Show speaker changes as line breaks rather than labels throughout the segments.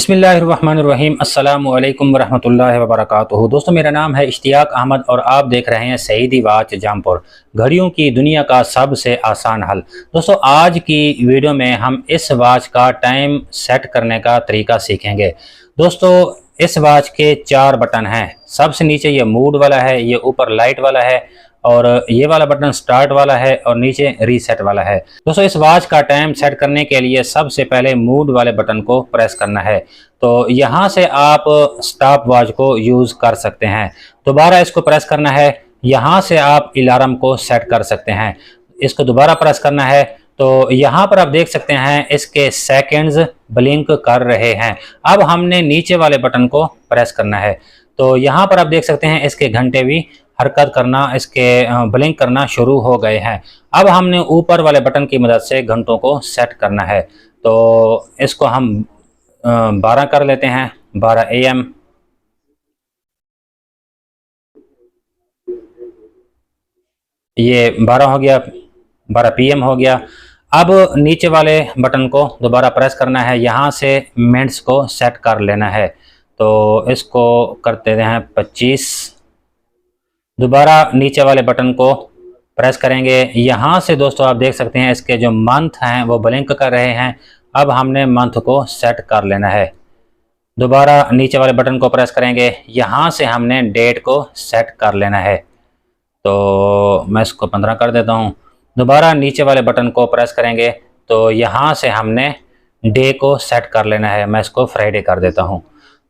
बिस्मिल्लाहिर्रहमानिर्रहीम अस्सलामु अलैकुम वरहमतुल्लाहि वबरकातुहू। दोस्तों, मेरा नाम है इश्तियाक अहमद और आप देख रहे हैं सईदी वाच जमपुर, घड़ियों की दुनिया का सबसे आसान हल। दोस्तों, आज की वीडियो में हम इस वाच का टाइम सेट करने का तरीका सीखेंगे। दोस्तों, इस वाच के 4 बटन हैं। सबसे नीचे ये मूड वाला है, ये ऊपर लाइट वाला है और ये वाला बटन स्टार्ट वाला है और नीचे रीसेट वाला है। दोस्तों, इस वॉच का टाइम सेट करने के लिए सबसे पहले मूड वाले बटन को प्रेस करना है। तो यहाँ से आप स्टॉप वॉच को यूज़ कर सकते हैं। दोबारा इसको प्रेस करना है। यहाँ से आप अलार्म को सेट कर सकते हैं। इसको दोबारा प्रेस करना है तो यहाँ पर आप देख सकते हैं इसके सेकंड्स ब्लिंक कर रहे हैं। अब हमने नीचे वाले बटन को प्रेस करना है तो यहाँ पर आप देख सकते हैं इसके घंटे भी हरकत करना, इसके ब्लिंक करना शुरू हो गए हैं। अब हमने ऊपर वाले बटन की मदद से घंटों को सेट करना है। तो इसको हम 12 कर लेते हैं, 12 AM। ये 12 हो गया, 12 PM हो गया। अब नीचे वाले बटन को दोबारा प्रेस करना है, यहाँ से मिनट्स को सेट कर लेना है। तो इसको करते हैं 25। दोबारा नीचे वाले बटन को प्रेस करेंगे। यहाँ से दोस्तों आप देख सकते हैं इसके जो मंथ हैं वो ब्लिंक कर रहे हैं। अब हमने मंथ को सेट कर लेना है। दोबारा नीचे वाले बटन को प्रेस करेंगे, यहाँ से हमने डेट को सेट कर लेना है। तो मैं इसको 15 कर देता हूँ। दोबारा नीचे वाले बटन को प्रेस करेंगे तो यहाँ से हमने डे को सेट कर लेना है। मैं इसको फ्राइडे कर देता हूँ।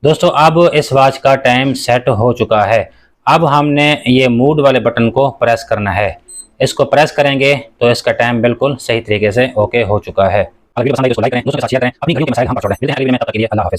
दोस्तों, अब इस वॉच का टाइम सेट हो चुका है। अब हमने ये मूड वाले बटन को प्रेस करना है। इसको प्रेस करेंगे तो इसका टाइम बिल्कुल सही तरीके से ओके हो चुका है। अगर वीडियो पसंद आए तो लाइक करें, दोस्तों के साथ शेयर करें। अपनी घड़ियों के मसाइल हम पर छोड़ दें। मिलते हैं अगली वीडियो में, तब तक के लिए अल्लाह हाफिज़।